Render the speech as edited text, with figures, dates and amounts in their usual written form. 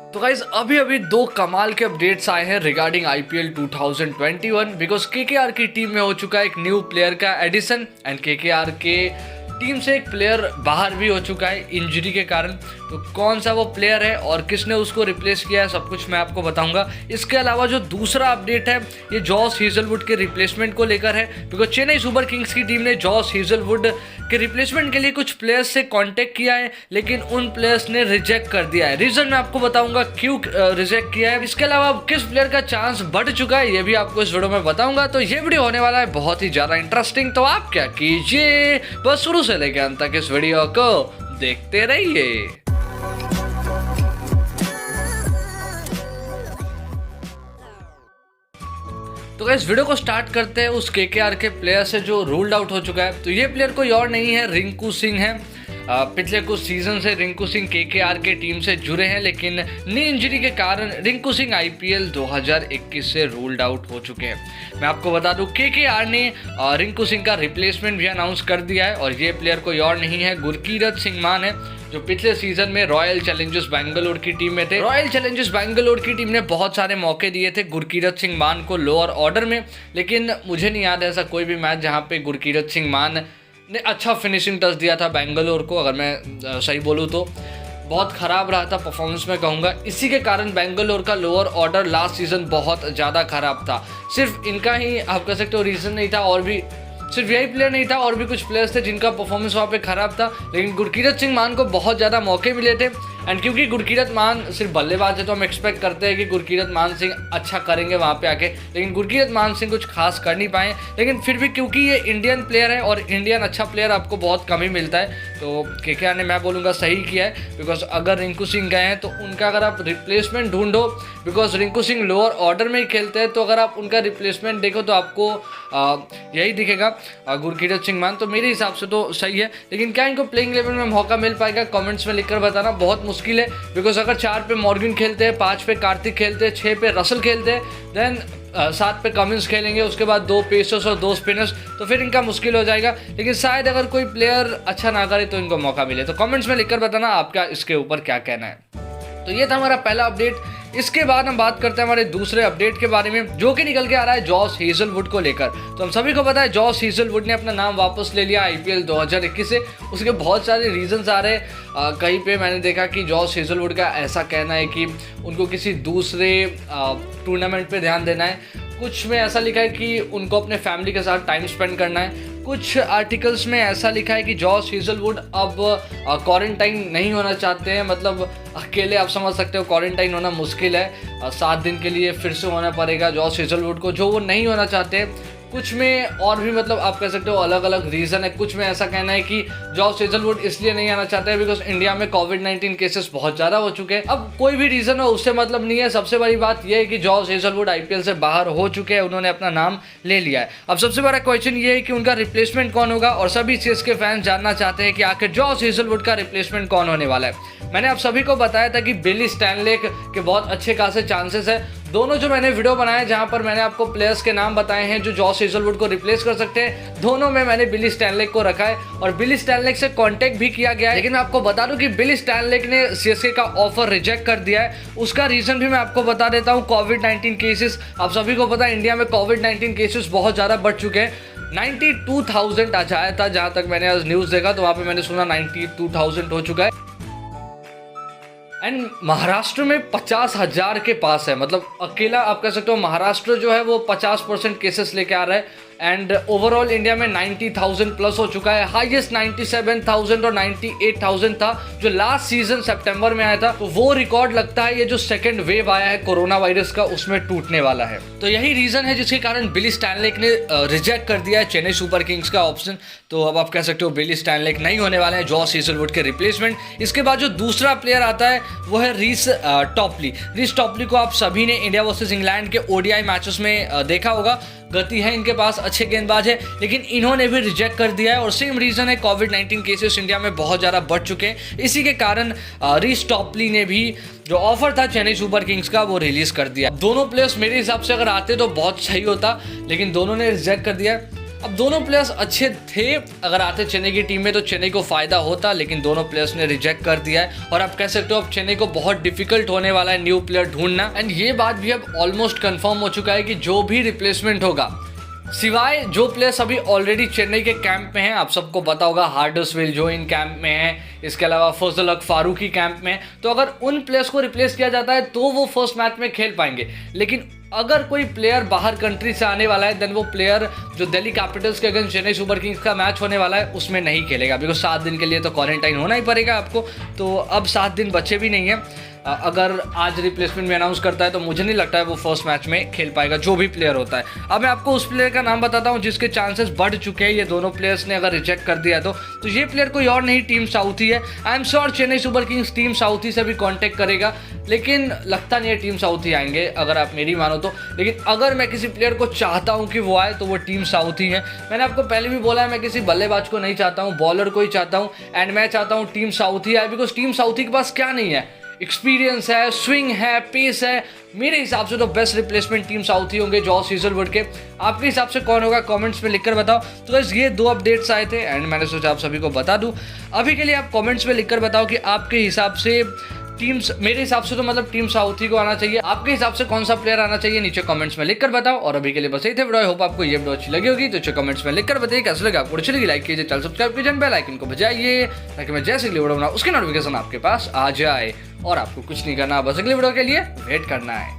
तो गाइज अभी अभी दो कमाल के अपडेट्स आए हैं रिगार्डिंग आईपीएल 2021 बिकॉज केकेआर की टीम में हो चुका है एक न्यू प्लेयर का एडिशन एंड केकेआर के टीम से एक प्लेयर बाहर भी हो चुका है इंजरी के कारण। तो कौन सा वो प्लेयर है और किसने उसको रिप्लेस किया है सब कुछ मैं आपको बताऊंगा। इसके अलावा जो दूसरा अपडेट है ये जॉस हेजलवुड के रिप्लेसमेंट को लेकर है बिकॉज चेन्नई सुपर किंग्स की टीम ने जॉस हेजलवुड के रिप्लेसमेंट के लिए कुछ प्लेयर्स से कांटेक्ट किया है लेकिन उन प्लेयर्स ने रिजेक्ट कर दिया है। रीजन मैं आपको बताऊंगा क्यों रिजेक्ट किया है। इसके अलावा किस प्लेयर का चांस बढ़ चुका है ये भी आपको इस वीडियो में बताऊंगा। तो ये वीडियो होने वाला है बहुत ही ज्यादा इंटरेस्टिंग। तो आप क्या कीजिए बस शुरू से लेकर अंत तक इस वीडियो को देखते रहिए। तो गाइस वीडियो को स्टार्ट करते हैं उस केकेआर के प्लेयर से जो रूल्ड आउट हो चुका है। तो ये प्लेयर कोई और नहीं है, रिंकू सिंह है। पिछले कुछ सीजन से रिंकू सिंह केकेआर के टीम से जुड़े हैं लेकिन नी इंजरी के कारण रिंकू सिंह आईपीएल 2021 से रूल्ड आउट हो चुके हैं। मैं आपको बता दूं केकेआर ने रिंकू सिंह का रिप्लेसमेंट भी अनाउंस कर दिया है और ये प्लेयर कोई और नहीं है, गुरकीरत सिंह मान है जो पिछले सीजन में रॉयल चैलेंजर्स बैंगलोर की टीम में थे। रॉयल चैलेंजर्स बैंगलोर की टीम ने बहुत सारे मौके दिए थे गुरकीरत सिंह मान को लोअर ऑर्डर में, लेकिन मुझे नहीं याद ऐसा कोई भी मैच जहां पे गुरकीरत सिंह मान ने अच्छा फिनिशिंग टच दिया था बैंगलोर को। अगर मैं सही बोलूँ तो बहुत ख़राब रहा था परफॉर्मेंस में कहूँगा। इसी के कारण बैंगलोर का लोअर ऑर्डर लास्ट सीजन बहुत ज़्यादा ख़राब था। सिर्फ इनका ही आप कह सकते हो रीज़न नहीं था, और भी सिर्फ यही प्लेयर नहीं था, और भी कुछ प्लेयर्स थे जिनका परफॉर्मेंस वहाँ पे खराब था। लेकिन गुरकीरत सिंह मान को बहुत ज़्यादा मौके मिले थे एंड क्योंकि गुरकीरत मान सिर्फ बल्लेबाज है तो हम एक्सपेक्ट करते हैं कि गुरकीरत मान सिंह अच्छा करेंगे वहाँ पे आके, लेकिन गुरकीरत मान सिंह कुछ खास कर नहीं पाए। लेकिन फिर भी क्योंकि ये इंडियन प्लेयर है और इंडियन अच्छा प्लेयर आपको बहुत कम ही मिलता है तो केकेआर ने मैं बोलूँगा सही किया है। बिकॉज अगर रिंकू सिंह गए हैं तो उनका अगर आप रिप्लेसमेंट ढूंढो, because Rinku Singh lower order में ही खेलते हैं, तो अगर आप उनका रिप्लेसमेंट देखो तो आपको यही दिखेगा गुरकीरत सिंह मान। तो मेरे हिसाब से तो सही है, लेकिन क्या इनको प्लेइंग लेवल में मौका मिल पाएगा कमेंट्स में लिखकर बताना बहुत मुश्किल है। बिकॉज अगर 4 पे मॉर्गन खेलते हैं, 5 पे कार्तिक खेलते हैं, 6 पे रसल खेलते हैं, देन 7 पे कमिंस खेलेंगे, उसके बाद 2 पेसर्स और 2 स्पिनर्स, तो फिर इनका मुश्किल हो जाएगा। लेकिन शायद अगर कोई प्लेयर अच्छा ना करे तो इनको मौका मिले। तो कमेंट्स में लिखकर बताना आपका इसके ऊपर क्या कहना है। तो ये था हमारा पहला अपडेट। इसके बाद हम बात करते हैं हमारे दूसरे अपडेट के बारे में जो कि निकल के आ रहा है जॉस हेजलवुड को लेकर। तो हम सभी को पता है जॉस हेजलवुड ने अपना नाम वापस ले लिया आईपीएल 2021 से। उसके बहुत सारे रीजंस आ रहे हैं। कहीं पे मैंने देखा कि जॉस हेजलवुड का ऐसा कहना है कि उनको किसी दूसरे टूर्नामेंट पे ध्यान देना है। कुछ में ऐसा लिखा है कि उनको अपने फैमिली के साथ टाइम स्पेंड करना है। कुछ आर्टिकल्स में ऐसा लिखा है कि जॉस हेजलवुड अब क्वारंटाइन नहीं होना चाहते हैं, मतलब अकेले आप समझ सकते हो क्वारंटाइन होना मुश्किल है। 7 दिन के लिए फिर से होना पड़ेगा जॉस हेजलवुड को, जो वो नहीं होना चाहते। कुछ में और भी मतलब आप कह सकते हो अलग अलग रीज़न है। कुछ में ऐसा कहना है कि जॉस हेजलवुड इसलिए नहीं आना चाहते हैं बिकॉज इंडिया में कोविड-19 केसेस बहुत ज़्यादा हो चुके हैं। अब कोई भी रीज़न हो उससे मतलब नहीं है। सबसे बड़ी बात यह है कि जॉस हेजलवुड आईपीएल से बाहर हो चुके हैं, उन्होंने अपना नाम ले लिया है। अब सबसे बड़ा क्वेश्चन ये है कि उनका रिप्लेसमेंट कौन होगा, और सभी सीएसके फैंस जानना चाहते हैं कि आखिर जॉस हेजलवुड का रिप्लेसमेंट कौन होने वाला है। मैंने आप सभी को बताया था कि बिली स्टैनलेक के बहुत अच्छे खासे चांसेस है। दोनों जो मैंने वीडियो बनाए जहां पर मैंने आपको प्लेयर्स के नाम बताए हैं जो जॉस हेजलवुड को रिप्लेस कर सकते हैं, दोनों में मैंने बिली स्टैनलेक को रखा है और बिली स्टैनलेक से कांटेक्ट भी किया गया है। लेकिन मैं आपको बता दूं कि बिली स्टैनलेक ने सीएसके का ऑफर रिजेक्ट कर दिया है। उसका रीजन भी मैं आपको बता देता हूं, कोविड-19 केसेस। आप सभी को पता है इंडिया में कोविड-19 केसेस बहुत ज़्यादा बढ़ चुके हैं। 92,000 आज आया था, जहां तक मैंने आज न्यूज़ देखा तो वहाँ पर मैंने सुना 92,000 हो चुका है। एंड महाराष्ट्र में 50,000 के पास है, मतलब अकेला आप कह सकते हो महाराष्ट्र जो है वो 50% केसेस लेके आ रहा है। एंड ओवरऑल इंडिया में 90,000 प्लस हो चुका है। हाईएस्ट 97,000 और 98,000 था जो लास्ट सीजन सितंबर में आया था। तो वो रिकॉर्ड लगता है ये जो सेकंड वेव आया है कोरोना वायरस का उसमें टूटने वाला है। तो यही रीजन है जिसके कारण बिली स्टैनलेक ने रिजेक्ट कर दिया है चेन्नई सुपर किंग्स का ऑप्शन। तो अब आप कह सकते हो बिली स्टैनलेक नहीं होने वाले हैं जॉस हेजलवुड के रिप्लेसमेंट। इसके बाद जो दूसरा प्लेयर आता है वो है रीस टॉपली। रीस टॉपली को आप सभी ने इंडिया वर्सेस इंग्लैंड के ओडीआई मैचेस में देखा होगा। गति है इनके पास, अच्छे गेंदबाज है, लेकिन इन्होंने भी रिजेक्ट कर दिया है और सेम रीजन है कोविड-19 केसेस इंडिया में बहुत ज़्यादा बढ़ चुके हैं। इसी के कारण रीस टॉपली ने भी जो ऑफर था चेन्नई सुपर किंग्स का वो रिलीज कर दिया। दोनों प्लेयर्स मेरे हिसाब से अगर आते तो बहुत सही होता, लेकिन दोनों ने रिजेक्ट कर दिया। अब दोनों प्लेयर्स अच्छे थे, अगर आते चेन्नई की टीम में तो चेन्नई को फ़ायदा होता, लेकिन दोनों प्लेयर्स ने रिजेक्ट कर दिया है और आप कह सकते हो अब चेन्नई को बहुत डिफिकल्ट होने वाला है न्यू प्लेयर ढूंढना। एंड ये बात भी अब ऑलमोस्ट कंफर्म हो चुका है कि जो भी रिप्लेसमेंट होगा, सिवाय जो प्लेयर्स अभी ऑलरेडी चेन्नई के कैंप में हैं, आप सबको पता होगा हार्डर्सविल जो इन कैंप में है, इसके अलावा फजल हक फारूकी कैंप में, तो अगर उन प्लेयर्स को रिप्लेस किया जाता है तो वो फर्स्ट मैच में खेल पाएंगे। लेकिन अगर कोई प्लेयर बाहर कंट्री से आने वाला है देन वो प्लेयर जो दिल्ली कैपिटल्स के अगेंस्ट चेन्नई सुपर किंग्स का मैच होने वाला है उसमें नहीं खेलेगा, बिकॉज 7 दिन के लिए तो क्वारंटाइन होना ही पड़ेगा आपको। तो अब 7 दिन बचे भी नहीं है। अगर आज रिप्लेसमेंट में अनाउंस करता है तो मुझे नहीं लगता है वो फर्स्ट मैच में खेल पाएगा, जो भी प्लेयर होता है। अब मैं आपको उस प्लेयर का नाम बताता हूँ जिसके चांसेस बढ़ चुके हैं, ये दोनों प्लेयर्स ने अगर रिजेक्ट कर दिया तो ये प्लेयर कोई और नहीं, टीम साउथी है। I am sure Chennai super Kings team Southee से भी कॉन्टेक्ट करेगा, लेकिन लगता नहीं है टीम साउथी आएंगे अगर आप मेरी मानो तो। लेकिन अगर मैं किसी प्लेयर को चाहता हूँ कि वो आए तो वो टीम साउथी है। मैंने आपको पहले भी बोला है मैं किसी बल्लेबाज को नहीं चाहता हूँ, बॉलर को ही चाहता हूँ, एंड मैं चाहता हूँ टीम साउथी आए, बिकॉज टीम साउथी के पास क्या नहीं है, एक्सपीरियंस है, स्विंग है, पेस है। मेरे हिसाब से तो बेस्ट रिप्लेसमेंट टीम साउथी होंगे जॉस हेजलवुड के। आपके हिसाब से कौन होगा कमेंट्स में लिखकर बताओ। तो गाइस ये 2 अपडेट्स आए थे एंड मैंने सोचा आप सभी को बता दूं। अभी के लिए आप कमेंट्स में लिखकर बताओ कि आपके हिसाब से टीम्स, मेरे हिसाब से तो मतलब टीम साउथी को आना चाहिए, आपके हिसाब से कौन सा प्लेयर आना चाहिए नीचे कमेंट्स में लिखकर बताओ। और अभी के लिए बस यही थे वीडियो, होप आपको ये वीडियो अच्छी लगी होगी, तो नीचे कमेंट्स में लिखकर बताइए कैसे लगा आपको। अच्छी लगी लाइक कीजिए, चैनल सब्सक्राइब कीजिए, बेल आइकन को बजाइए ताकि मैं जैसे वीडियो बनाऊं उसकी नोटिफिकेशन आपके पास आ जाए। और आपको कुछ नहीं करना, बस अगली वीडियो के लिए वेट करना है।